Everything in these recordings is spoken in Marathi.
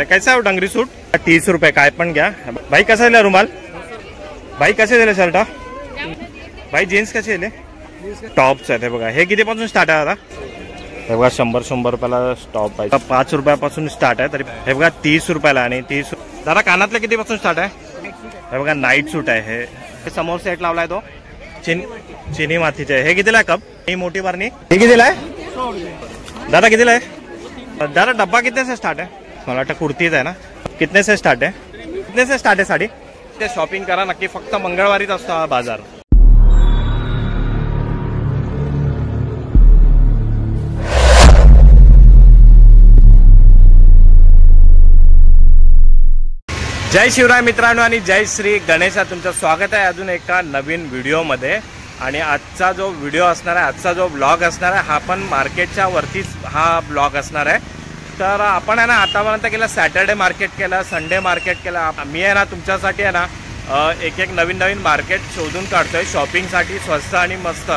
कैसा है डंगरी सूट? 30 रुपये काय पण घ्या भाई. कसा दिला रुमाल भाई? कसे दिले शर्ट भाई? जीन्स कसे दिले? टॉप्स आहेत हे बघा. हे कितीपासून स्टार्ट आहे आता? हे बघा 100 रुपयाला टॉप आहे. 5 रुपयापासून स्टार्ट आहे. तरी हे बघा 30 रुपयाला. आणि 30 दादा कानातले कितीपासून स्टार्ट आहे? हे बघा नाईट सूट आहे. हे समोर सेट लावलाय तो चिनी मातीचे आहे. हे कितीला आहे कप? ही मोठी बारणी हे कितीला आहे दादा? कितीला आहे दादा? डब्बा कितने से स्टार्ट है? मला वाटतं कुर्तीच आहे ना. कितने से स्टार्ट है? कितने से स्टार्ट आहे साडी? ते शॉपिंग करा नक्की. फक्त मंगळवारीच असतो हा बाजार. जय शिवराय मित्रांनो आणि जय श्री गणेशा. तुमचं स्वागत आहे अजून एका नवीन व्हिडिओमध्ये. आणि आजचा जो व्हिडिओ असणार आहे, आजचा जो ब्लॉग असणार आहे, हा पण मार्केटच्या वरतीच हा ब्लॉग असणार आहे. तर आपण आहे ना आतापर्यंत केलं सॅटर्डे मार्केट केलं, संडे मार्केट केलं. मी आहे ना तुमच्यासाठी आहे ना एक नवीन मार्केट शोधून काढतोय शॉपिंगसाठी, स्वस्त आणि मस्त.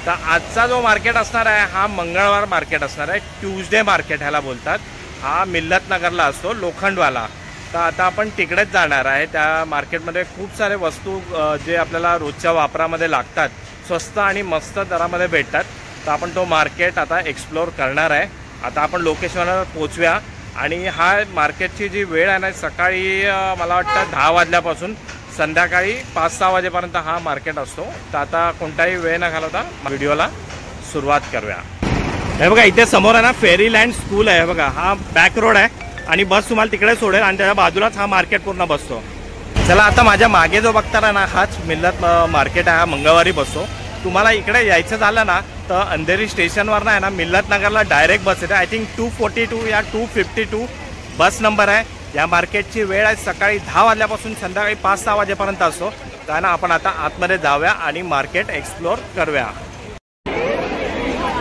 तर आजचा जो मार्केट असणार आहे हा मंगळवार मार्केट असणार आहे. ट्यूजडे मार्केट ह्याला बोलतात. हा मिल्लतनगरला असतो, लोखंडवाला. तर आता आपण तिकडेच जाणार आहे. त्या मार्केटमध्ये खूप सारे वस्तू जे आपल्याला रोजच्या वापरामध्ये लागतात स्वस्त आणि मस्त दरामध्ये भेटतात. तर आपण तो मार्केट आता एक्सप्लोर करणार आहे. आता आपण लोकेशनवर पोहोचूया. आणि हा मार्केटची जी वेळ आहे ना, सकाळी मला वाटतं 10 वाजल्यापासून संध्याकाळी 5-6 वाजेपर्यंत हा मार्केट असतो. तर आता कोणताही वेळ न घालवता व्हिडिओला सुरुवात करूया. हे बघा इथे समोर आहे ना फेरीलँड स्कूल आहे. बघा हा बॅक रोड आहे आणि बस तुम्हाला तिकडे सोडेल आणि त्याच्या बाजूलाच हा मार्केट पूर्ण बसतो. चला आता माझ्या मागे जो बघता ना हाच मिल्लत मार्केट आहे. हा मंगळवारी बसतो. तुम्हाला इकडे यायचं झालं ना तर अंधेरी स्टेशनवर आहे ना मिल्लतनगरला डायरेक्ट बस येते. आय थिंक 242 या 252 बस नंबर आहे. या मार्केटची वेळ आहे सकाळी 10 वाजल्यापासून संध्याकाळी 5-6 वाजेपर्यंत असतो. तर ना आपण आता आतमध्ये जाऊया आणि मार्केट एक्सप्लोर करूया.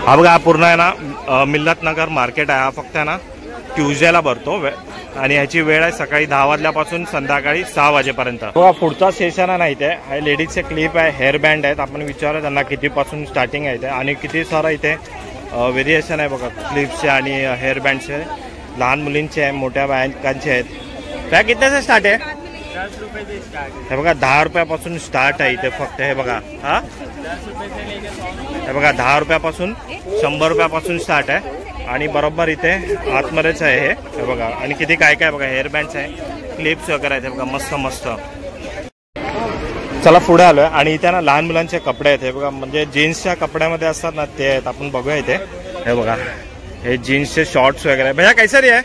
हा बघा हा पूर्ण आहे ना मिल्लतनगर मार्केट आहे. हा फक्त आहे ना ट्यूजडेला भरतो आणि ह्याची वेळ आहे सकाळी 10 वाजल्यापासून संध्याकाळी 6 वाजेपर्यंत. बघा पुढचा सेशन आहे ना इथे हे लेडीजचे क्लिप आहे, हेअर बँड आहेत. आपण विचारूया त्यांना कितीपासून स्टार्टिंग आहे इथे आणि किती सारं इथे व्हेरिएशन आहे. बघा क्लिप्सचे आणि हेअर बँडचे, लहान मुलींचे आहे, मोठ्या बायकांचे आहेत. काय कितीचे स्टार्ट आहे? 10 रुपये से स्टार्ट. हे बघा 10 रुपयापासून स्टार्ट आहे इथे फक्त. हे बघा हा हे बघा 10 रुपयापासून 100 रुपयापासून स्टार्ट आहे. आणि बरोबर इथे आतमध्येच आहे हे बघा. आणि किती काय काय बघा हेअर बँड्स आहे, क्लिप्स वगैरे आहेत. हे बघा मस्त मस्त. चला पुढे आलोय आणि इथे ना लहान मुलांचे कपडे आहेत. हे बघा म्हणजे जीन्सच्या कपड्यामध्ये असतात ना ते आहेत. आपण बघूया इथे. हे बघा हे जीन्सचे शॉर्ट्स वगैरे. भैया कैसा रे आहे?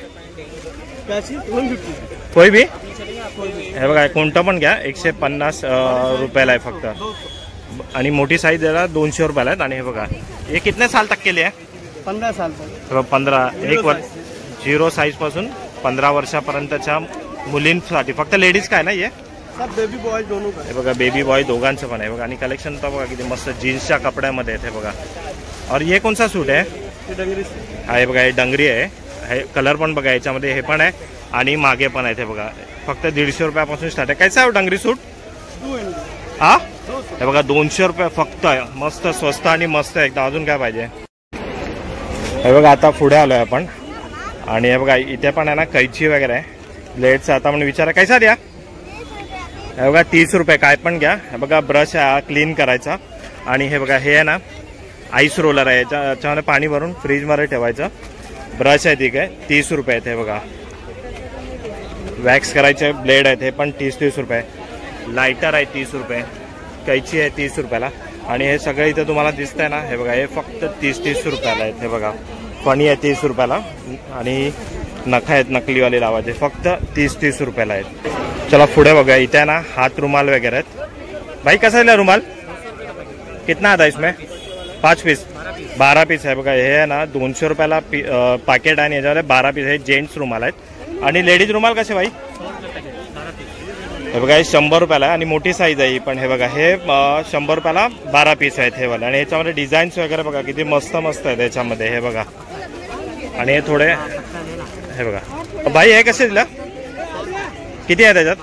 कोई भी हे बघा कोणतं पण घ्या 150 रुपयाला आहे फक्त. आणि मोठी साईज द्यायला 200 रुपयाला आहेत. आणि हे बघा हे कितने साल तक के लिए आहे? 15 साल तक. 15 एक वर्ष 0 साईज पासून 15 वर्षापर्यंतच्या मुलींसाठी फक्त. लेडीज काय ना हे सब बेबी बॉय दोनों का. हे बघा बेबी बॉय दोघांचं पण आहे बघा. आणि कलेक्शन तर बघा किती मस्त जीन्सच्या कपड्यामध्ये आहेत. हे बघा. और ये कौन सा सूट आहे? हा हे बघा हे डंगरी आहे. हे कलर पण बघा याच्यामध्ये हे पण आहे आणि मागे पण आहे. हे बघा फक्त 150 रुपयापासून स्टार्ट आहे. कैसा आहे डंगरी सूट? हा हे बघा 200 रुपये फक्त. मस्त स्वस्त आणि मस्त एकदम. अजून काय पाहिजे? हे बघा आता पुढे आलोय आपण. आणि हे बघा इथे पण आहे ना कैची वगैरे आहे, ब्लेडचा. आता आपण विचारा कैसा द्या? हे बघा 30 रुपये काय पण घ्या. हे बघा ब्रश आहे क्लीन करायचा. आणि हे बघा हे आहे ना आईस रोलर आहे. याच्यामध्ये पाणी भरून फ्रीजमध्ये ठेवायचं. ब्रश आहे ठीक आहे 30 रुपये आहेत. हे बघा वॅक्स करायचे ब्लेड आहेत. हे पण 30 रुपये. लायटर आहे 30 रुपये. कैची आहे 30 रुपयाला. आणि हे सगळं इथं तुम्हाला दिसतंय ना हे बघा हे फक्त 30 रुपयाला आहेत. हे बघा फणी आहे 30 रुपयाला. आणि नखा आहेत नकलीवाले लावायचे फक्त 30 रुपयाला आहेत. चला पुढे बघा इथे ना हात रुमाल वगैरे आहेत. भाई कसा दिला रुमाल? कितना आता इसमें? 5 पीस 12 पीस आहे. बघा हे आहे ना 200 रुपयाला पॅकेट आहे. आणि याच्यामध्ये 12 पीस हे जेंट्स रुमाल आहेत. आणि लेडीज रुमाल कसे भाई? हे बघा हे 100 रुपयाला आहे आणि मोठी साईज आहे ही पण. हे बघा हे 100 रुपयाला 12 पीस आहेत हे वाले. आणि ह्याच्यामध्ये डिझाईन्स वगैरे बघा किती मस्त मस्त आहेत याच्यामध्ये. हे बघा आणि हे थोडे हे बघा भाई हे कसे दिलं? किती आहे त्याच्यात?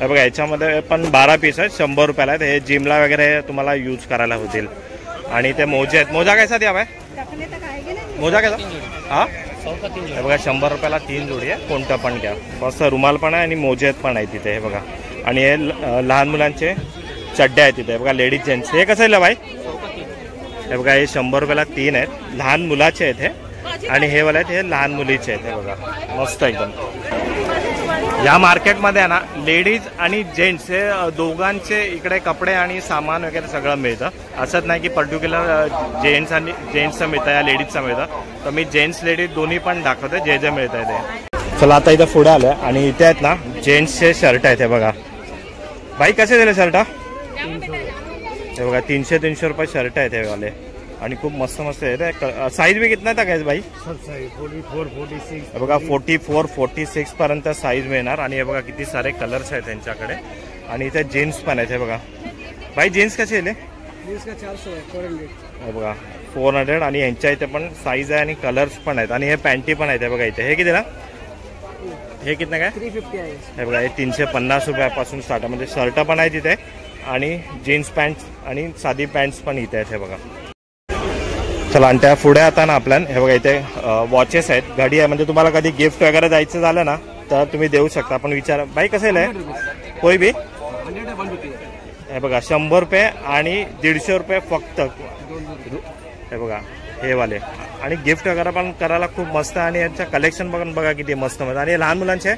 हे बघा याच्यामध्ये पण 12 पीस आहेत 100 रुपयाला आहेत. हे जिमला वगैरे तुम्हाला यूज करायला होतील. आणि ते मोजे आहेत. मोजा कैसा द्या भाई? मोजा कैसा? हा हे बघा 100 रुपयाला 3 जोडी आहे, कोणतं पण घ्या. मस्त रुमाल पण आहे आणि मोजेत पण आहे तिथे. हे बघा आणि हे लहान मुलांचे चड्डे आहेत तिथे. हे बघा लेडीज जेंट्स. हे कसं आहे भाई? हे बघा हे 100 रुपयाला 3 आहेत. लहान मुलाचे आहेत हे आणि हे वाले आहेत हे लहान मुलीचे आहेत. हे बघा मस्त एकदम. या मार्केटमध्ये आहे ना लेडीज आणि जेंट्स हे दोघांचे इकडे कपडे आणि सामान वगैरे सगळं मिळतं. असंच नाही की पर्टिक्युलर जेंट्सचं मिळतं या लेडीजचं मिळतं. तर मी जेंट्स लेडीज दोन्ही पण दाखवते जे जे मिळत आहे ते. चला आता इथं पुढे आलं आणि इथे आहेत ना जेंट्सचे शर्ट आहेत. हे बघा बाई कसे दिले शर्ट? हे बघा 300 रुपये शर्ट आहेत हे वाले आणि खूप मस्त मस्त आहे. साईज भी कितना था काय बाई? 44, 46. हे बघा 44, 46 पर्यंत साईज मिळणार. आणि हे बघा किती सारे कलर्स आहेत त्यांच्याकडे. आणि इथे जीन्स पण आहेत. हे बघा बाई जीन्स कसे आहे? जीन्स का 400 है, 400. हे बघा 400 आणि यांच्या इथे पण साईज आहे आणि कलर्स पण आहेत. आणि हे पॅन्टी पण आहेत. हे बघा इथे हे कितीला? हे कितना काय? 350 आहे. हे बघा हे 350 रुपयापासून स्टार्ट आहे. म्हणजे शर्ट पण आहे तिथे आणि जीन्स पॅन्ट आणि साधी पॅन्ट्स पण इथे आहेत. हे बघा चला. आणि त्या पुढे आता ना आपल्याला हे बघा इथे वॉचेस आहेत, घडी आहे. म्हणजे तुम्हाला कधी गिफ्ट वगैरे द्यायचं झालं ना तर तुम्ही देऊ शकता. आपण विचार बाई कसं आहे कोई बी? हे बघा 100 रुपये आणि 150 रुपये फक्त. हे बघा हे वाले. आणि गिफ्ट वगैरे पण करायला खूप मस्त. आणि यांचं कलेक्शन बघून बघा किती मस्त मस्त. आणि हे लहान मुलांचे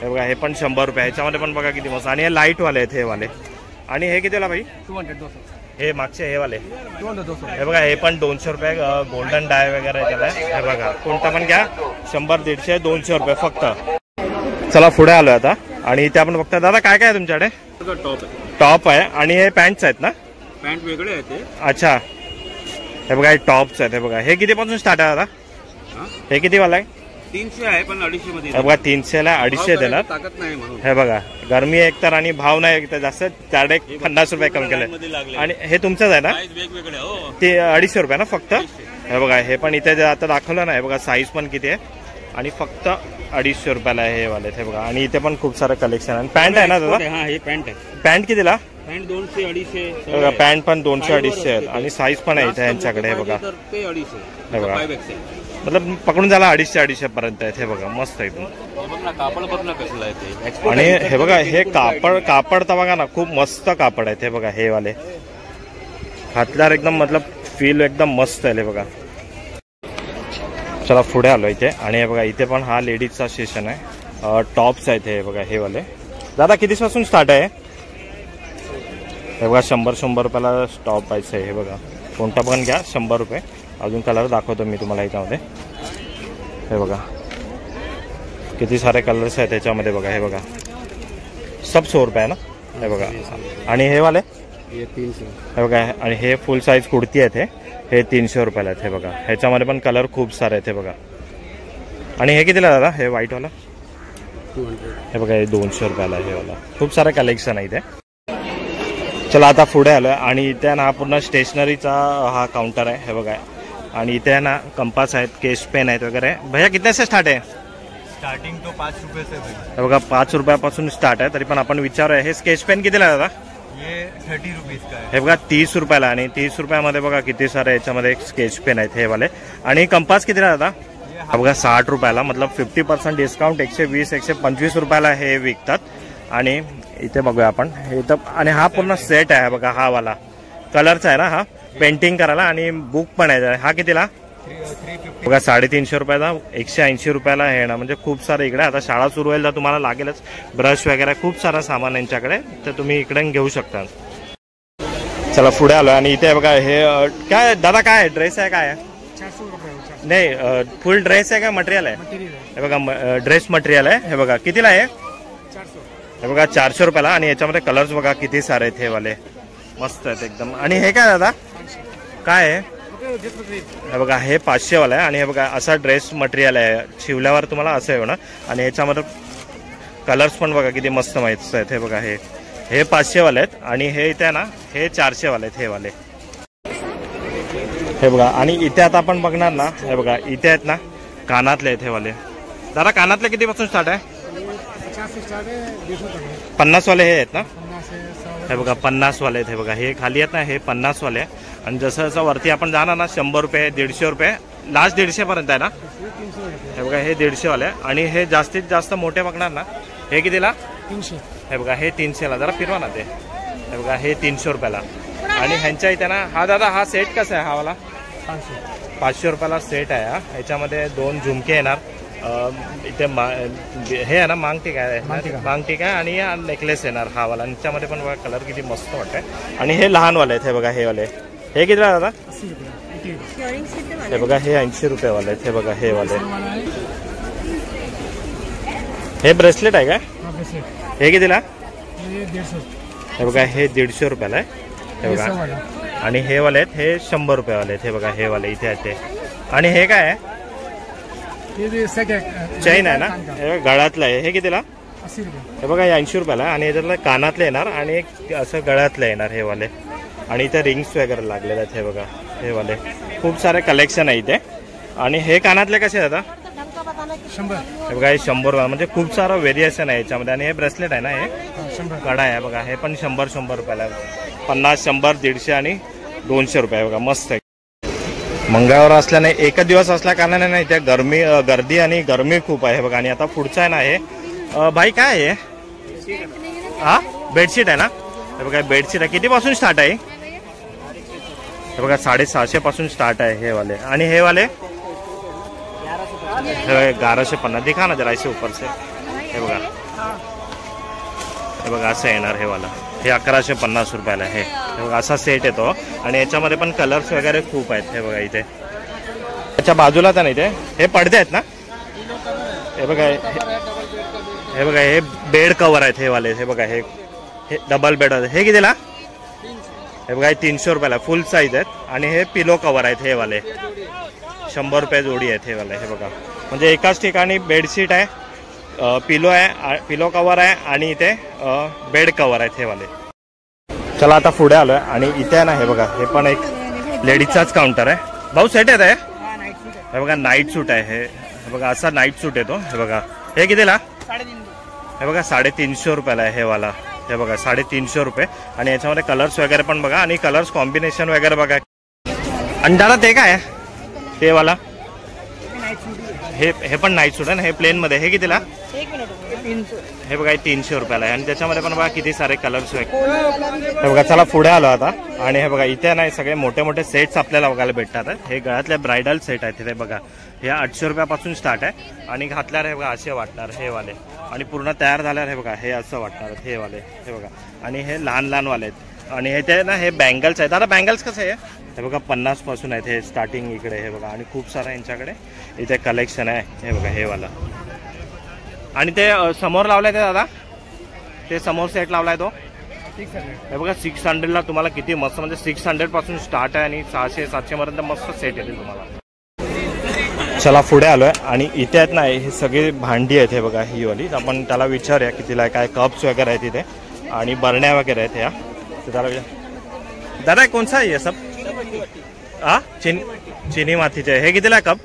हे बघा हे पण 100 रुपये. ह्याच्यामध्ये पण बघा किती मस्त. आणि हे लाईट वाले आहेत हे वाले. आणि हे कितीला बाई? 200. हे मागचे हे वाले 200. हे बघा हे पण 200 रुपये गोल्डन डाय वगैरे त्याला. हे बघा कोणता पण घ्या 100, 150, 200 रुपये फक्त. चला पुढे आलोय आता आणि इथे आपण बघता. दादा काय काय आहे तुमच्याकडे? टॉप आहे आणि हे पॅन्ट्स आहेत ना? पॅन्ट वेगळे आहेत ते. अच्छा हे बघा हे टॉप्स आहेत. हे बघा हे कितीपासून स्टार्ट आहे दादा? हे किती वाला आहे? 300 आहे पण 250 मध्ये. हे बघा 300ला 250 देणार. ताकद नाही म्हणून. हे बघा गरमी एकतर आणि भाव नाही एकतर जास्त. त्याकडे 50 रुपये कमी केले. आणि हे तुमचंच आहे ना? वेगवेगळे हो. ते 250 रुपये ना फक्त. हे बघा हे पण इथे आता दाखवलं ना. हे बघा साईज पण किती आहे आणि फक्त 250 रुपयाला हे वाले. हे बघा आणि इथे पण खूप सारं कलेक्शन आहे. पॅन्ट आहे ना दादा? हा हे पॅन्ट आहे. पॅन्ट कितीला? पॅन्ट 200, 250. हे बघा पॅन्ट पण 200, 250 आहेत आणि साईज पण आहे इथे यांच्याकडे. हे बघा ते 250. हे बघा मतलब पकडून झाला 250 पर्यंत आहेत. हे बघा मस्त एकदम. कापड बघ कसलं आहे ते. आणि हे बघा हे कापड तर बघा ना खूप मस्त कापड आहेत. हे बघा हे वाले घातल्यावर एकदम मतलब फील एकदम मस्त आहे. हे बघा चला पुढे आलो इथे. आणि हे बघा इथे पण हा लेडीजचा सेशन आहे. टॉप्स आहेत हे बघा हे वाले. दादा कितीपासून स्टार्ट आहे? हे बघा 100 रुपयाला टॉप आहे. हे बघा कोणता पण घ्या 100 रुपये. अजून कलर दाखवतो मी तुम्हाला याच्यामध्ये. हे बघा किती सारे कलर्स आहेत त्याच्यामध्ये. बघा हे बघा सब 100 रुपये आहे ना? हे बघा. आणि हे वाले हे 300. हे बघा आणि हे फुल साईज कुर्ती आहेत. हे 300 रुपयाला आहेत. हे बघा ह्याच्यामध्ये पण कलर खूप सारे आहेत. हे बघा. आणि हे कितीला दादा? हे व्हाईटवाला 200. हे बघा हे 200 रुपयाला आहे. हे वाला खूप सारे कलेक्शन आहे इथे. चला आता पुढे आलोय आणि इथे ना हा पूर्ण स्टेशनरीचा हा काउंटर आहे. हे बघा आणि इथे ना कंपास आहेत, केश पेन आहेत वगैरे. भैया कितने से स्टार्ट आहे? स्टार्टिंग तो 5 रुपये से. हे बघा 5 रुपयापासून स्टार्ट आहे. तरी पण आपण विचारूया हे स्केच पेन कितीला आहे दादा? ये 30 रुपीज का आहे. हे बघा 30 रुपयाला. आणि 30 रुपयामध्ये बघा किती सारे याच्यामध्ये स्केच पेन आहेत हे वाले. आणि कंपास कितीला दादा? हे बघा 60 रुपयाला. मतलब 50% डिस्काउंट. 120, 125 रुपयाला हे विकतात. आणि इथे बघूया आपण हे इथं. आणि हा पूर्ण सेट आहे बघा. हा वाला कलरचा आहे ना हा पेंटिंग करायला. आणि बुक पण आहे. हा कितीला? 350. बघा 350 रुपयाला. 180 रुपयाला हे ना. म्हणजे खूप सारं इकडे आता शाळा सुरू होईल तर तुम्हाला लागेलच. ब्रश वगैरे खूप सारा सामान यांच्याकडे. तर तुम्ही इकडे घेऊ शकता. चला पुढे आलो आणि इथे बघा हे काय दादा काय ड्रेस आहे काय? 400 रुपये. नाही फुल ड्रेस आहे का मटेरियल आहे? हे बघा ड्रेस मटेरियल आहे. हे बघा कितीला आहे? 400. हे बघा 400 रुपयाला. आणि याच्यामध्ये कलर्स बघा किती सारे आहेत हे वाले. मस्त आहेत एकदम. आणि हे काय दादा काय आहे? हे बघा हे 500 वाला आहे. आणि हे बघा असा ड्रेस मटेरियल आहे. शिवल्यावर तुम्हाला असं आहे ना. आणि ह्याच्यामध्ये कलर्स पण बघा किती मस्त मस्त आहेत. हे बघा हे 500 वाले आहेत. आणि हे इथे ना हे 400 वाले आहेत हे वाले. हे बघा आणि इथे आता आपण बघणार ना. हे बघा इथे आहेत ना कानातले आहेत हे वाले. दादा कानातले कितीपासून स्टार्ट आहे? 50 वाले हे आहेत ना? हे बघा 50 वाले आहेत. हे बघा हे खाली आहेत ना हे 50 वाले. आणि जसं जसं वरती आपण जाणार ना 100 रुपये, 150 रुपये लास्ट 150 पर्यंत आहे ना? 300 हे बघा हे 150 वाले आहे. आणि हे जास्तीत जास्त मोठे बघणार ना, हे कितीला? 300. हे बघा हे 300ला. जरा फिरवा ना ते. हे बघा हे 300 रुपयाला. आणि ह्यांच्या इथे ना हा दादा हा सेट कसा आहे? हा वाला 500 रुपयाला सेट आहे. ह्याच्यामध्ये 2 झुमके येणार. इथे हे आहे ना मांगटिका आहे, मांगटिका आणि नेकलेस येणार हा वाला. ह्याच्यामध्ये पण बघा कलर किती मस्त वाटतंय. आणि हे लहान वाले आहेत. हे बघा हे वाले हे कितीला दादा? हे बघा हे 80 रुपये वाले आहेत. हे बघा हे वाले. हे ब्रेसलेट आहे काय? हे कितीला? हे बघा हे 150 रुपयाला आहे. हे बघा. आणि हे वाले आहेत हे 100 रुपये वाले आहेत. हे बघा हे वाले इथे आहेत ते. आणि हे काय आहे? चैन आहे ना, हे गळ्यातलं आहे. हे कितीला? 80 रुपये. हे बघा हे 80 रुपयाला. आणि याच्यातलं कानातले येणार आणि एक असं गळ्यातलं येणार हे वाले. आणि इथे रिंग्स वगैरे लागलेले आहेत. हे बघा हे वाले खूप सारे कलेक्शन आहे इथे. आणि हे कानातले कसे आहेत आता? 100. हे बघा हे 100 रुपये. म्हणजे खूप सारं व्हेरिएशन आहे याच्यामध्ये. आणि हे ब्रेसलेट आहे ना, हे 100. कडा आहे बघा. हे पण 100 रुपयाला. 50, 100, 150 आणि 200 रुपये. बघा मस्त आहे. मंगळवार असल्याने एकच दिवस असल्या कारणाने नाही त्या गर्दी आणि गरमी खूप आहे बघा. आणि आता पुढचं आहे ना हे भाई काय आहे? हा बेडशीट आहे ना. हे बघा बेडशीट आहे. कितीपासून स्टार्ट आहे? हे बघा 650 पासून स्टार्ट आहे हे वाले. आणि हे वाले 1150. दिखा ना जरा ऐसे ऊपर से. हे बघा हे बघा असं येणार हे वाला. हे 1150 रुपयाला आहे. हे बघा असा सेट येतो. आणि याच्यामध्ये पण कलर्स वगैरे खूप आहेत. हे बघा इथे त्याच्या बाजूला तर नाही ते हे पडदे आहेत ना. हे बघा हे बघा हे बेड कवर आहेत हे वाले. हे बघा हे डबल बेड. हे कितीला? हे बघा हे 300 रुपयाला फुल साईज आहेत. आणि हे पिलो कवर आहेत हे वाले. 100 रुपये जोडी आहेत हे वाले. हे बघा म्हणजे एकाच ठिकाणी बेडशीट आहे, पिलो आहे, पिलो कवर आहे आणि इथे बेड कवर आहेत हे वाले. चला आता पुढे आलोय. आणि इथे आहे ना हे बघा हे पण एक लेडीजचाच काउंटर आहे. भाऊ सेट येत आहे. हे बघा नाईट सूट आहे. हे बघा असा नाईट सूट येतो. हे बघा हे कितीला? हे बघा 350 रुपयाला आहे हे वाला. हे बघा 350 रुपये. आणि याच्यामध्ये कलर्स वगैरे पण बघा. आणि कलर्स कॉम्बिनेशन वगैरे बघा. अंडारा ते काय आहे? ते वाला हे पण नाईट सूट आहे ना. हे प्लेन मध्ये. हे कितीला? हे बघा 300 रुपयाला आहे. आणि त्याच्यामध्ये पण बघा किती सारे कलर्स वगैरे. हे बघा चला पुढे आलो आता. आणि हे बघा इथे नाही सगळे मोठे मोठे सेट्स आपल्याला बघायला भेटतात. हे गळ्यातले ब्रायडल सेट आहेत. हे बघा हे 800 रुपयापासून स्टार्ट आहे. आणि घातल्यावर हे बघा असे वाटणार हे वाले. आणि पूर्ण तयार झाल्यावर हे बघा हे असं वाटणार हे वाले. हे बघा आणि हे लहान लहान वाले आहेत. आणि हे ते ना हे बँगल्स आहेत. आता बँगल्स कसं आहे? हे बघा 50 पासून आहेत हे स्टार्टिंग इकडे. हे बघा आणि खूप सारं यांच्याकडे इथे कलेक्शन आहे. हे बघा हे वाला. आणि ते समोर लावलाय ते दादा, ते समोर सेट लावलाय तो. हे बघा 600ला तुम्हाला किती मस्त. म्हणजे 600 पासून स्टार्ट आहे. आणि 600-700 पर्यंत मस्त सेट येतील तुम्हाला. चला पुढे आलोय. आणि इथे आहेत ना हे सगळे भांडी आहेत. हे बघा ही वाली. आपण त्याला विचारूया कितीला काय. कप्स वगैरे आहेत इथे. आणि बरण्या वगैरे आहेत ह्या. तर त्याला दादा कोणसा आहे सब? हा चिनी मातीचे. हे कितीला कप?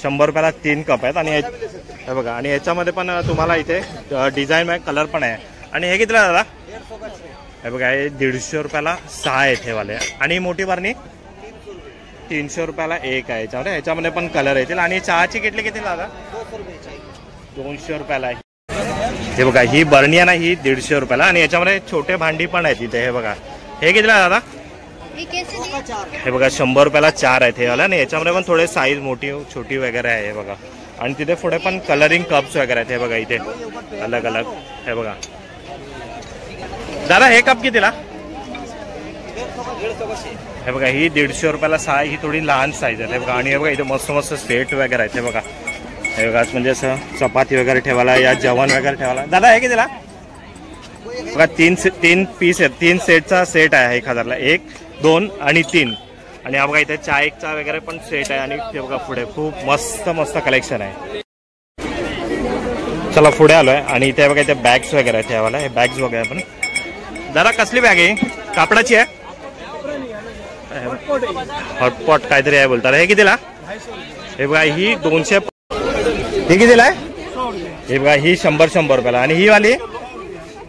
100 रुपयाला 3 कप आहेत. आणि हे बघा आणि याच्यामध्ये पण तुम्हाला इथे डिझाईन आहे, कलर पण आहे. आणि हे कितीला दादा? हे बघा हे 150 रुपयाला 6 आहेत हे वाले. आणि मोठी बरणी 300 रुपयाला 1 आहे. ह्याच्यामध्ये पण कलर येतील. आणि चहाची किटली कितीला दादा? 200 रुपयाला आहे. हे बघा ही बरणी आहे ना ही 150 रुपयाला. आणि याच्यामध्ये छोटे भांडी पण आहेत इथे. हे बघा हे कितीला दादा? हे बघा 100 रुपयाला 4 आहेत हे वाला. आणि याच्यामध्ये पण थोडे साईज मोठी छोटी वगैरे आहे. हे बघा आणि तिथे पुढे पण कलरिंग कप्स वगैरे आहेत. हे बघा इथे अलग अलग. हे बघा दादा हे कप कितीला? हे बघा ही 150 रुपयाला 6. ही थोडी लहान साईज आहे. हे बघा आणि हे बघा इथे मस्त मस्त सेट वगैरे आहेत. हे बघा हे बघा म्हणजे असं चपाती वगैरे ठेवायला या जेवण वगैरे ठेवायला. दादा हे कितीला? बघा 3 पीस आहेत. 3 सेटचा सेट आहे 1000ला. 1, 2 आणि 3. आणि हा बघा इथे चायचा वगैरे पण सेट आहे. आणि ते बघा पुढे खूप मस्त मस्त कलेक्शन आहे. चला पुढे आलोय. आणि इथे बघा इथे बॅग्स वगैरे आहेत ठेवायला. हे बॅग्स वगैरे पण. दादा कसली बॅग आहे? कापडाची आहे. हॉटपॉट काहीतरी आहे बोलतात. हे कितीला? हे बघा ही 200. हे कितीला आहे? हे बघा ही 100 रुपयाला. आणि ही वाली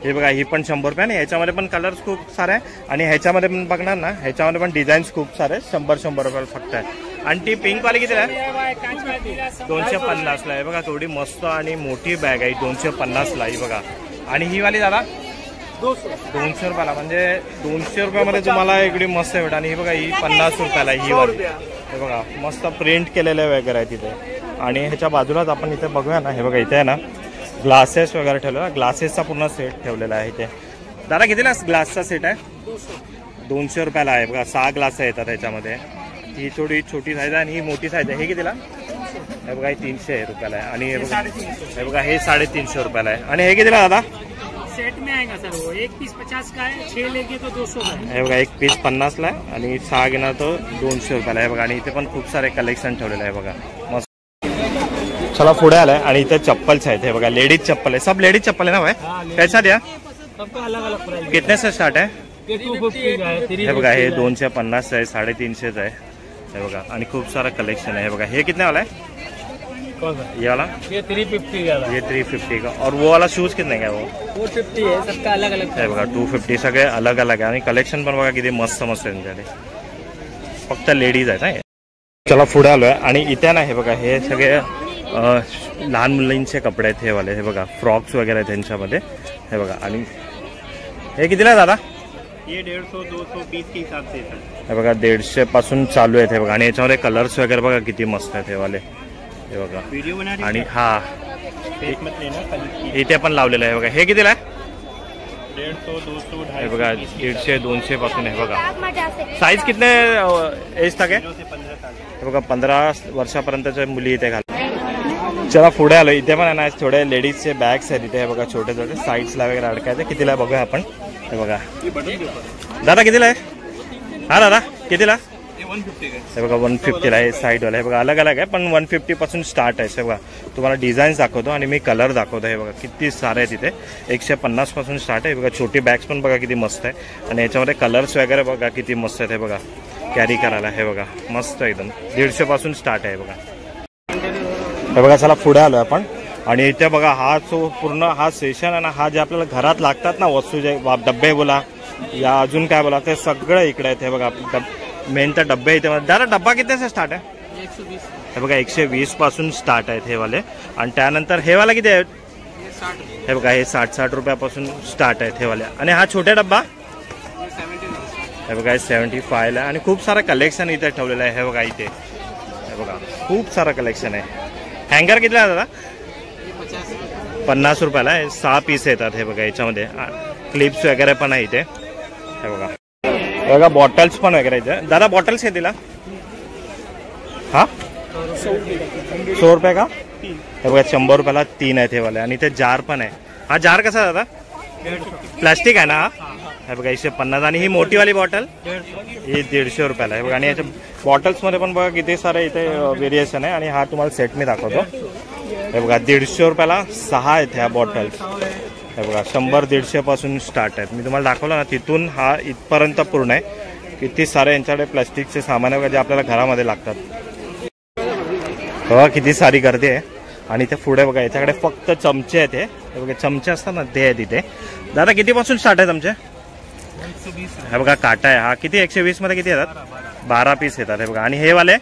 हे बघा ही पण 100 रुपये. आणि ह्याच्यामध्ये पण कलर्स खूप सारे आहे. आणि ह्याच्यामध्ये पण बघणार ना ह्याच्यामध्ये पण डिझाईन्स खूप सारे 100 रुपयाला फक्त आहे. आणि ती पिंक वाली किती आहे? 250 ला आहे बघा. थोडी मस्त आणि मोठी बॅग आहे 250 ला ही बघा. आणि ही वाली दादा 200 रुपयाला, म्हणजे 200 रुपयामध्ये तुम्हाला इकडे मस्त भेट. आणि ही बघा ही 50 रुपयाला ही वाली. हे बघा मस्त प्रिंट केलेले वगैरे आहे तिथे. आणि ह्याच्या बाजूलाच आपण इथे बघूया ना, हे बघा इथे आहे ना ग्लासेस वगैरे ठेवलेला, ग्लासेसचा पूर्ण सेट ठेवलेला आहे इथे. दादा कितीला ग्लासचा सेट आहे? 200 रुपयाला आहे बघा. 6 ग्लास येतात त्याच्यामध्ये. ही थोडी छोटी साईज आहे आणि ही मोठी साईज आहे. हे कितीला? हे बघा हे 300 रुपयाला आहे. आणि हे बघा हे 350 रुपयाला आहे. आणि हे कितीला दादा? सेट में आएगा सर वो, एक पीस 50 का है, 6 लेंगे तो 200 का है. हे बघा एक पीस 50 ला आहे आणि 6 घेणार तो 200 रुपयाला आहे बघा. आणि इथे पण खूप सारे कलेक्शन ठेवलेलं आहे बघा मस्त. चला पुढे आलाय आणि इथे चप्पल्स आहेत. हे बघा लेडीज चप्पल आहे, सब लेडीज चप्पल है ना भाई? कैसा दिया? सबका अलग अलग प्राइस. कितने से स्टार्ट है? 250 का है. हे बघा हे 250 आहे, 350 आहे. हे बघा आणि खूप सारा कलेक्शन आहे. हे बघा हे कितने वाला है? ये वाला? ये 350 का. ये 350 का. और वो वाला शूज कितने का है? वो 450 है. सबका अलग अलग. हे बघा 250 सगळे अलग अलग आहे. आणि कलेक्शन पण बघा किती मस्त मस्त आहे त्यांच्याकडे. फक्त लेडीज आहेत ना. चला पुढे आलोय आणि इथे ना हे बघा हे सगळे लहान मुलांचे कपडे आहेत हे वाले. हे बघा फ्रॉक्स वगैरे आहेत त्यांच्यामध्ये. हे बघा आणि हे कितीला दादा? ये 150 200 पीस के हिसाब से. हे बघा 150 पासून चालू आहेत. हे बघा आणि याच्यामध्ये कलर्स वगैरे बघा किती मस्त आहेत हे वाले. हे बघा वीडियो बना. आणि हा इथे पण लावलेलं आहे बघा. हे कितीला आहे? 150 200 हे बघा 150 200 पासून आहे बघा. साईज कितने एज तक आहे? हे बघा 15 वर्षापर्यंतच्या मुली इथे घाल. चला पुढे आलो. इथे पण आहे ना थोडे लेडीजचे बॅग्स आहेत इथे. हे बघा छोटे छोटे साईड्सला वगैरे अडकायचे. कितीला आहे बघूया आपण. हे बघा दादा कितीला आहे? हा दादा कितीला? हे बघा 150 ला आहे साईडवाला. हे बघा अलग अलग आहे पण 150 पासून स्टार्ट आहे. हे बघा तुम्हाला डिझाईन्स दाखवतो आणि मी कलर दाखवतो. हे बघा किती सारे आहेत तिथे. 150 पासून स्टार्ट आहे. बघा छोटी बॅग्स पण बघा किती मस्त आहे. आणि याच्यामध्ये कलर्स वगैरे बघा किती मस्त आहेत. हे बघा कॅरी करायला. हे बघा मस्त एकदम 150 पासून स्टार्ट आहे बघा. हे बघा चला पुढे आलो आपण आणि इथे बघा हा जो पूर्ण हा सेशन आहे ना, हा जे आपल्याला घरात लागतात ना वस्तू, जे डब्बे बोला या अजून काय बोला, ते सगळं इकडे आहेत. हे बघा मेन तर डब्बे इथे. दादा डब्बा कितीचा स्टार्ट आहे? 120. हे बघा 120 पासून स्टार्ट आहेत हे वाले. आणि त्यानंतर हे वाला किती आहेत? हे बघा हे 60 रुपयापासून स्टार्ट आहेत हे वाले. आणि हा छोटा डब्बा हे बघा 75 ला. आणि खूप सारं कलेक्शन इथे ठेवलेलं आहे. हे बघा इथे हे बघा खूप सारं कलेक्शन आहे. हँगर कितीला दादा? 50 रुपयाला आहे. 6 पीस येतात. हे बघा याच्यामध्ये क्लिप्स वगैरे पण आहे इथे. हे बघा बघा बॉटल्स पण वगैरे इथे. दादा बॉटल्स कितीला? हा 100 रुपये का? हे बघा 100 रुपयाला 3 आहेत हे वाले. आणि इथे जार पण आहे. हा जार कसा दादा? प्लास्टिक आहे ना. हे बघा 150. आणि ही मोठीवाली बॉटल ही 150 रुपयाला आहे बघा. आणि याच्या बॉटल्समध्ये पण बघा किती सारे इथे व्हेरिएशन आहे. आणि हा तुम्हाला सेट मी दाखवतो. हे बघा 150 रुपयाला 6 आहेत ह्या बॉटल्स. हे बघा 100-150 पासून स्टार्ट आहेत. मी तुम्हाला दाखवलं ना तिथून हा इथपर्यंत पूर्ण आहे. किती सारे यांच्याकडे प्लास्टिकचे सामान वगैरे जे आपल्याला घरामध्ये लागतात. बघा किती सारी गर्दी आहे. आणि ते पुढे बघा याच्याकडे फक्त चमचे आहेत. हे बघा चमचे असतात ना ते आहेत इथे. दादा कितीपासून स्टार्ट आहे चमचे? 120. हे बघा काटा आहे हा. किती 120 मध्ये किती येतात? 12 पीस येतात. हे बघा. आणि हे वाले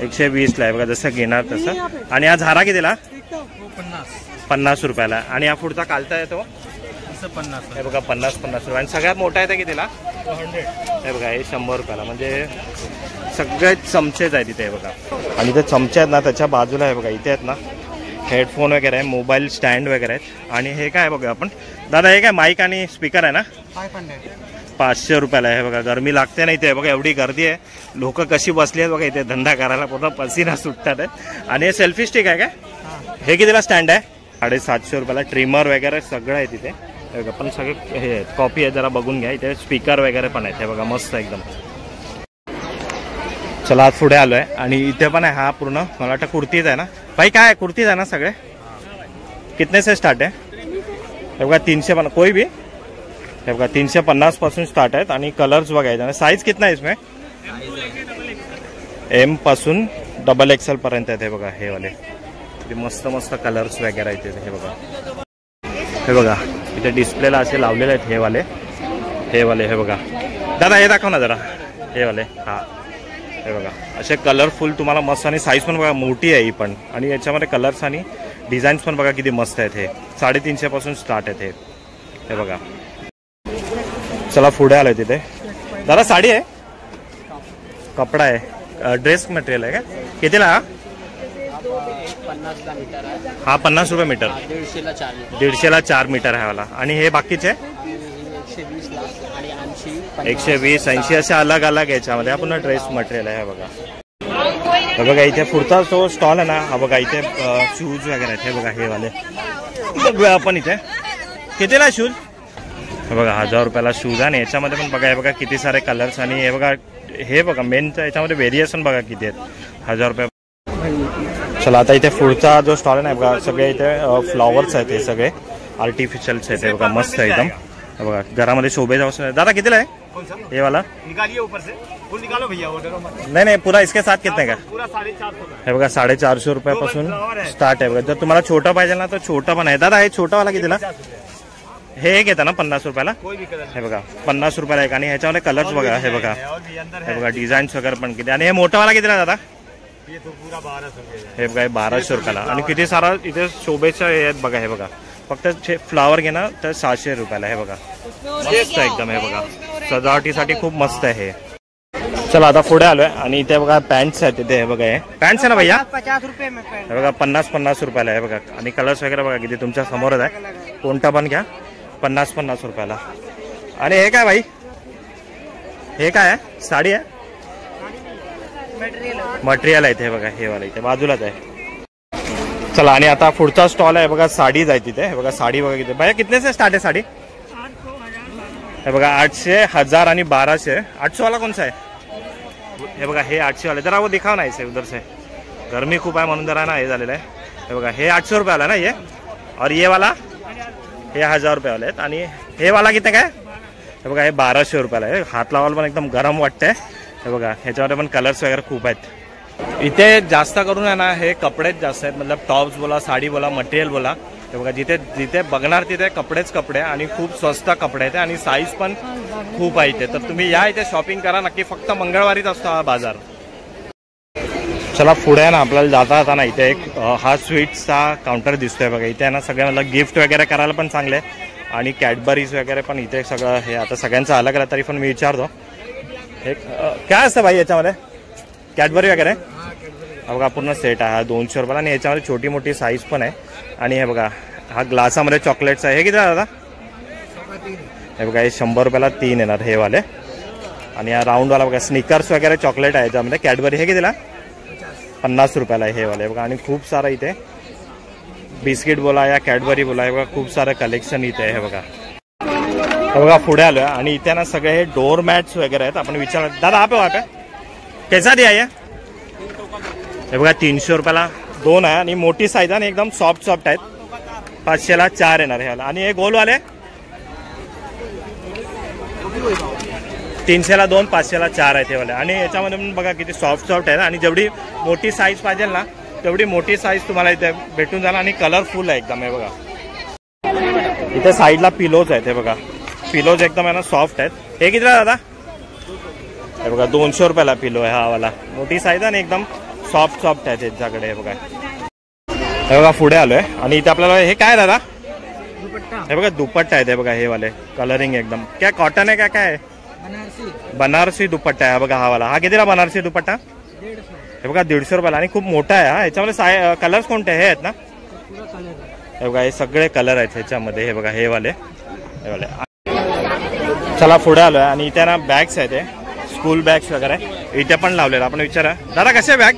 120 ला आहे बघा जसं घेणार तसं. आणि हा झारा कितीला? 50 रुपयाला. आणि हा पुढचा कालता येतो 50. हे बघा 50 रुपये. आणि सगळ्यात मोठा आहे कितीला? 100. हे बघा हे 100 रुपयाला. म्हणजे सगळे चमचेच आहेत इथे. हे बघा. आणि ते चमचे आहेत ना त्याच्या बाजूला हे बघा इथे आहेत ना हेडफोन वगैरे आहे, मोबाईल स्टँड वगैरे आहेत. आणि हे काय बघा आपण दादा हे काय माईक आणि स्पीकर आहे ना? 500 रुपयाला आहे. बघा गरमी लागते नाही ते. बघा एवढी गर्दी आहे. लोक कशी बसली आहेत बघा इथे धंदा करायला. पूर्ण पसीना सुटतात आहेत. आणि हे सेल्फी स्टिक आहे काय? हे कितीला स्टँड आहे? 750 रुपयाला. ट्रिमर वगैरे सगळं आहे तिथे. हे बघा पण सगळे हे कॉपी आहे जरा बघून घ्या. इथे स्पीकर वगैरे पण आहेत. हे बघा मस्त एकदम. चला आज पुढे आलोय आणि इथे पण आहे हा पूर्ण मला वाटतं कुर्तीज आहे ना भाई? काय कुर्तीज आहे ना सगळे? कितने से स्टार्ट आहे? हे बघा 350 कोई भी. हे बघा 350 पासून स्टार्ट आहेत. आणि कलर्स बघायचे. आणि साईज कितना आहे इसमें? M पासून XXL पर्यंत आहेत. हे बघा हे वाले मस्त मस्त कलर्स वगैरे आहेत हे बघा. हे बघा इथे डिस्प्लेला असे लावलेले आहेत हे वाले. हे बघा दादा हे दाखव ना जरा. हे वाले हा हे बघा असे कलरफुल तुम्हाला मस्त आणि साईज पण बघा मोठी आहे ही पण आणि याच्यामध्ये कलर्स आणि डिझाईन्स पण बघा किती मस्त आहेत. हे 350 पासून स्टार्ट आहेत हे बघा. चला पुढे आलोय तिथे. दादा साडी आहे कपडा आहे ड्रेस मटेरियल आहे का कितीला हा 50 रुपये मीटर 150ला 4 मीटर आहे वाला. आणि हे बाकीचे 120 80 असे अलग अलग याच्यामध्ये आपण ड्रेस मटेरियल आहे बघा. हे बघा इथे पुढचा जो स्टॉल आहे ना हा बघा इथे शूज वगैरे आहेत. हे बघा हे वाले बघूया आपण इथे कितीला शूज. हे बघा 1000 रुपयाला शूज आणि याच्यामध्ये पण बघा हे बघा किती सारे कलर्स आणि हे बघा मेनच्या याच्यामध्ये व्हेरिएशन बघा किती आहेत 1000 रुपये. चला आता इथे पुढचा जो स्टॉल आहे ना बघा सगळे इथे फ्लॉवर्स आहेत हे सगळे आर्टिफिशियल्स आहेत. हे बघा मस्त आहे एकदम. हे बघा घरामध्ये शोभेचा वस्तू. दादा कितीला आहे ये वाला निकालिए ऊपर से फुल निकालो भैया ऑर्डर. नाही पूरा इसके साथ कितने का पूरा 450 हे बघा 450 रुपयापासून स्टार्ट आहे बघा. जर तुम्हाला छोटा पाहिजे ना तर छोटा पण आहे. दादा हे छोटा वाला कितीला हे एक येतं ना 50 रुपयाला. हे बघा 50 रुपयाला एक आणि ह्याच्यामध्ये कलर्स बघा हे बघा हे बघा डिझाईन्स वगैरे पण किती. आणि हे मोठा वाला कितीला दादा हे बघा 1200 रुपयाला. आणि किती सारा इथे शोभेच्या आहेत बघा. हे बघा फक्त फ्लावर घेणं तर 600 रुपयाला. हे बघा मस्त एकदम. हे बघा सजावटीसाठी खूप मस्त आहे हे. चला आता पुढे आलोय आणि इथे बघा पॅन्ट्स आहेत तिथे. हे बघा हे पॅन्ट्स आहे ना भैया 50 रुपये में. हे बघा 50 रुपयाला आहे बघा. आणि कलर्स वगैरे बघा किती तुमच्या समोरच आहे. कोणता पण घ्या 50 रुपयाला. आणि हे काय भाई हे काय आहे साडी आहे मटेरियल आहे ते बघा हे वाला इथे बाजूलाच आहे. चला आणि आता पुढचा स्टॉल आहे बघा साडीज आहे तिथे. हे बघा साडी बघा किती भैया कितने से स्टार्ट आहे साडी. हे बघा 800 1000 आणि 1200. 800 वाला कौन सा आहे हे बघा हे 800 वाले जरा वो दिखाव ना इसे उधर से गर्मी खूप आहे म्हणून जरा ना हे झालेलं आहे. हे बघा हे 800 रुपये वाला ना ये. और ये वाला हे 1000 रुपये वाले आहेत. आणि हे वाला किती काय हे बघा हे 1200 रुपयाला आहे. हात लावायला पण एकदम गरम वाटतंय. हे बघा ह्याच्यामध्ये पण कलर्स वगैरे खूप आहेत. इथे जास्त करून आहे ना हे कपडेच जास्त आहेत. मतलब टॉप्स बोला साडी बोला मटेरियल बोला. हे बघा जिथे बघणार तिथे कपडेच कपडे आणि खूप स्वस्त कपडे आहेत आणि साईज पण खूप आहे इथे. तर तुम्ही या इथे शॉपिंग करा नक्की. फक्त मंगळवारीच असतो हा बाजार. चला पुढे आहे ना आपल्याला जाता ना इथे एक हा स्वीट्सचा काउंटर दिसतोय बघा. इथे आहे ना सगळ्यांना गिफ्ट वगैरे करायला पण चांगले आणि कॅडबरीज वगैरे पण इथे सगळं हे आता सगळ्यांचं अलग अलग. तरी पण मी विचारतो एक काय असतं भाई याच्यामध्ये कॅडबरी वगैरे. बघा पूर्ण सेट आहे हा 200 रुपयाला. आणि याच्यामध्ये छोटी मोठी साईज पण आहे. आणि हे बघा हा ग्लासामध्ये चॉकलेट्स आहे. हे किती दादा हे बघा हे 100 रुपयाला 3 येणार हे वाले. आणि हा राऊंडवाला बघा स्निकर्स वगैरे चॉकलेट आहे याच्यामध्ये कॅडबरी. हे कितीला 50 रुपयाला हे वाले बघा. आणि खूप सारं इथे बिस्किट बोला या कॅडबरी बोला हे बघा खूप सारं कलेक्शन इथे आहे. हे बघा हे बघा पुढे आलोय आणि इथे ना सगळे हे डोर मॅट्स वगैरे आहेत. आपण विचार दादा आप वहाँ पे कैसा दिया ये हे बघा 300 रुपयाला 2 आहे. आणि मोठी साईज आहे आणि एकदम सॉफ्ट आहेत. 500ला 4 येणार हे वाला. आणि हे गोलवाले 300ला 2 500ला 4 आहेत हे वाले. आणि याच्यामध्ये पण बघा किती सॉफ्ट आहे. आणि जेवढी मोठी साईज पाहिजे ना तेवढी मोठी साईज तुम्हाला इथे भेटून जाणार. आणि कलरफुल आहे एकदम. हे बघा इथे साईडला पिलोज आहेत. हे बघा पिलोज एकदम आहे ना सॉफ्ट आहेत. हे कितीला दादा हे बघा 200 रुपयाला पिलो आहे हा वाला. मोठी साईज आणि एकदम सॉफ्ट आहे त्याच्याकडे. हे बघा हे बघा पुढे आलोय आणि इथे आपल्याला हे काय दादा हे बघा दुपट्टा आहे. हे बघा हे वाले कलरिंग एकदम काय कॉटन आहे काय आहे बनारसी दुपट्टा आहे बघा हा वाला. हा कितीला बनारसी दुपट्टा हे बघा 150 रुपयाला. आणि खूप मोठा आहे हा. ह्याच्यामध्ये कलर्स कोणते हे आहेत ना हे बघा हे सगळे कलर आहेत ह्याच्यामध्ये. हे बघा हे वाले. चला पुढे आलोय आणि इथे ना बॅग्स आहेत स्कूल बॅग्स वगैरे इथे पण लावलेलं. आपण विचारा दादा कसे बॅग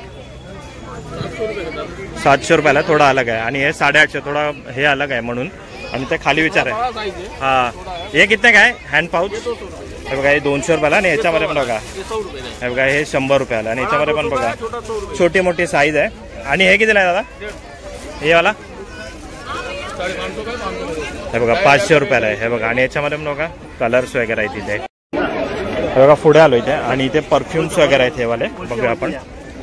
700 रुपयाला थोडा अलग आहे. आणि हे 850 थोडा हे अलग आहे म्हणून. आणि ते खाली विचार आहे हा हे कितने काय हँड पाऊच हे बघा हे 200 रुपयाला. आणि याच्यामध्ये पण बघा हे बघा हे 100 रुपयाला. आणि याच्यामध्ये पण बघा छोटी मोठी साईज आहे. आणि हे कितीला आहे दादा हे वाला हे बघा 500 रुपयाला आहे. हे बघा आणि याच्यामध्ये पण बघा कलर्स वगैरे आहेत इथे. हे बघा पुढे आलो इथे आणि इथे परफ्युम्स वगैरे आहेत हे वाले बघूया आपण.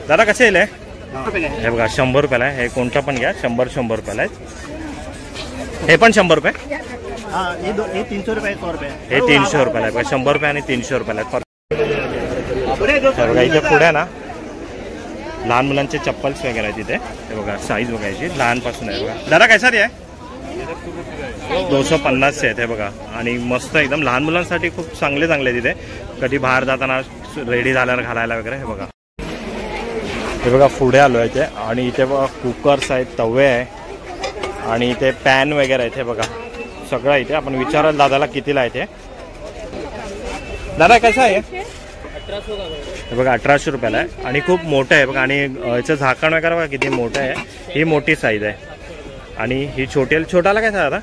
दादा कसे येईल हे बघा 100 रुपयाला आहे. हे कोणता पण घ्या 100 रुपयाला आहे. हे पण 100 रुपये हे 300 रुपये 100 रुपये हे 300 रुपयाला आहे बघा. 100 रुपये आणि 300 रुपयाला आहे. हे बघा इथे पुढे ना लहान मुलांचे चप्पल्स वगैरे आहेत तिथे. हे बघा साईज बघायची लहानपासून आहे बघा. दादा कैसा रे आहे 250 आहेत हे बघा. आणि मस्त एकदम लहान मुलांसाठी खूप चांगले तिथे कधी बाहेर जाताना रेडी झाल्यावर घालायला वगैरे. हे बघा हे बघा पुढे आलो आहे इथे. आणि इथे बघा कुकर्स आहेत, तवे आहे आणि इथे पॅन वगैरे आहेत. हे बघा सगळं इथे. आपण विचाराल दादाला कितीला आहे ते. दादा कसं आहे हे बघा 1800 रुपयाला आहे. आणि खूप मोठं आहे बघा. आणि याचं झाकण वगैरे बघा किती मोठं आहे. ही मोठी साईज आहे. आणि ही छोटाला काय दादा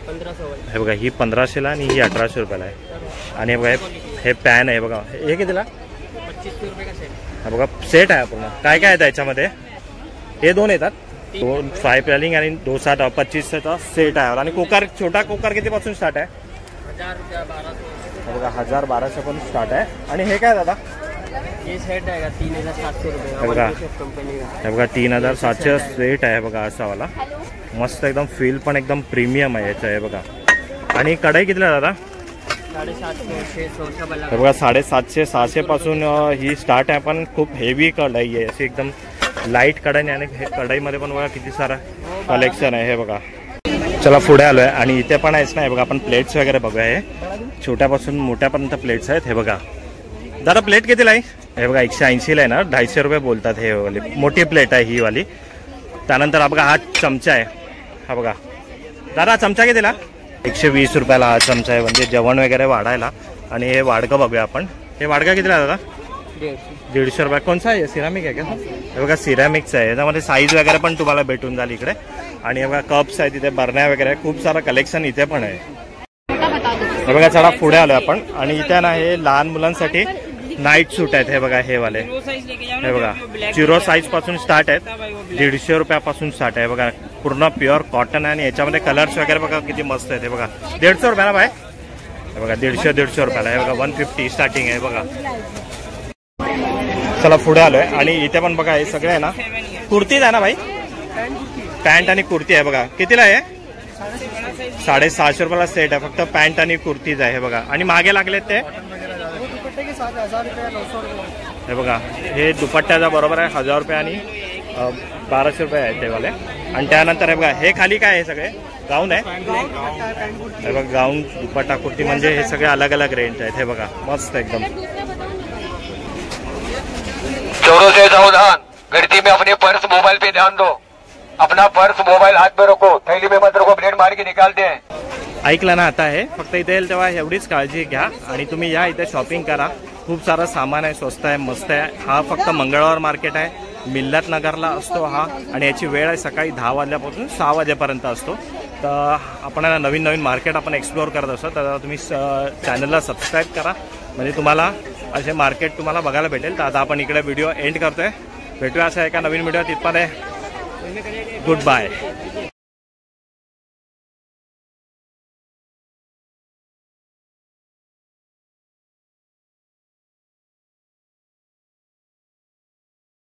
1500 हे बघा. ही 1500ला आणि ही 1800 रुपयाला आहे. आणि हे बघा हे पॅन आहे बघा. हे कितीला 25 रुपये का सेट. हा बघा सेट आहे पूर्ण. काय काय आहे त्याच्यामध्ये. हे दोन येतात, 2 फ्राय पॅनिंग आणि 25चा सेट आहे. आणि कुकर छोटा कुकर कितीपासून स्टार्ट आहे 1000 रुपया 1200. बघा 1000-1200 पण स्टार्ट आहे. आणि हे काय दादा ये सेट आहे 3700 रुपये. हे बघा कंपनी का हे बघा 3700 सेट आहे बघा असा वाला. मस्त एकदम फील पण एकदम प्रीमियम आहे याचं. हे बघा. आणि कढई कितीला दादा 750-600 हे बघा 750-600 पासून ही स्टार्ट आहे. पण खूप हेवी कढई आहे अशी एकदम लाईट कढई. आणि हे कढईमध्ये पण बघा किती सारा कलेक्शन आहे. हे बघा चला पुढे आलोय. आणि इथे पण आहेच ना. हे बघा आपण प्लेट्स वगैरे बघूया. हे छोट्यापासून मोठ्यापर्यंत प्लेट्स आहेत. हे बघा दादा प्लेट कितीला आहे हे बघा 180ला आहे ना. 250 रुपये बोलतात. हे वाली मोठी प्लेट आहे ही वाली. त्यानंतर हा बघा हा चमचा आहे. हा बघा दादा चमचा कितीला 120 रुपयाला हा चमचा आहे. म्हणजे जेवण वगैरे वाढायला. आणि हे वाडकं बघूया आपण. हे वाडका कितीला दादा 150 रुपये. कोणचा आहे सिरामिक आहे का हे बघा सिरामिकचं आहे. याच्यामध्ये साईज वगैरे पण तुम्हाला भेटून जाईल इकडे. आणि हे बघा कप्स आहे तिथे बरण्या वगैरे खूप सारं कलेक्शन इथे पण आहे. हे बघा चला पुढे आलोय आपण. आणि इथे ना हे लहान मुलांसाठी नाईट सूट आहेत. हे बघा हे वाले. हे बघा 0 साईज पासून स्टार्ट आहेत. 150 रुपयापासून स्टार्ट आहे बघा. पूर्ण प्युअर कॉटन आहे. आणि याच्यामध्ये कलर्स वगैरे बघा किती मस्त आहेत. हे बघा 150 रुपयाला बाय. हे बघा 150 रुपयाला. हे बघा 150 स्टार्टिंग आहे बघा. चला पुढे आलोय. आणि इथे पण बघा हे सगळे आहे ना कुर्तीज आहे ना भाई. पॅन्ट आणि कुर्ती आहे बघा. कितीला आहे 650 रुपयाला सेट आहे. फक्त पॅन्ट आणि कुर्तीज आहे. हे बघा. आणि मागे लागलेत ते हे बघा हे दुपट्ट्याचा बरोबर आहे 1000 रुपये आणि 1200 रुपये आहे ते वाले. आणि त्यानंतर हे बघा हे खाली काय आहे सगळे गाऊन आहे. हे बघा गाऊन दुपट्टा कुर्ती म्हणजे हे सगळे अलग अलग रेंज आहेत. हे बघा मस्त एकदम. चोरों से सावधान, गिरती में अपने पर्स मोबाइल पे ध्यान दो. अपना पर्स मोबाइल हाथ में रखो, थैली में मत रखो, ब्लेड मार के निकालते हैं. ऐकलं ना आता हे फक्त इथे येईल तेव्हा एवढीच काळजी घ्या. आणि तुम्ही या इथे शॉपिंग करा. खूप सारं सामान आहे, स्वस्त आहे, मस्त आहे. हा फक्त मंगळवार मार्केट आहे, मिल्लत नगरला असतो हा. आणि याची वेळ आहे सकाळी 10 वाजल्यापासून 6 वाजेपर्यंत असतो. तर आपण नवीन नवीन मार्केट आपण एक्सप्लोअर करत असतो. तर तुम्ही चॅनलला सबस्क्राईब करा म्हणजे तुम्हाला असे मार्केट तुम्हाला बघायला भेटेल. तर आता आपण इकडे व्हिडिओ एंड करतोय. भेटूया असं एका नवीन व्हिडिओ. तिथपर्यंत गुड बाय.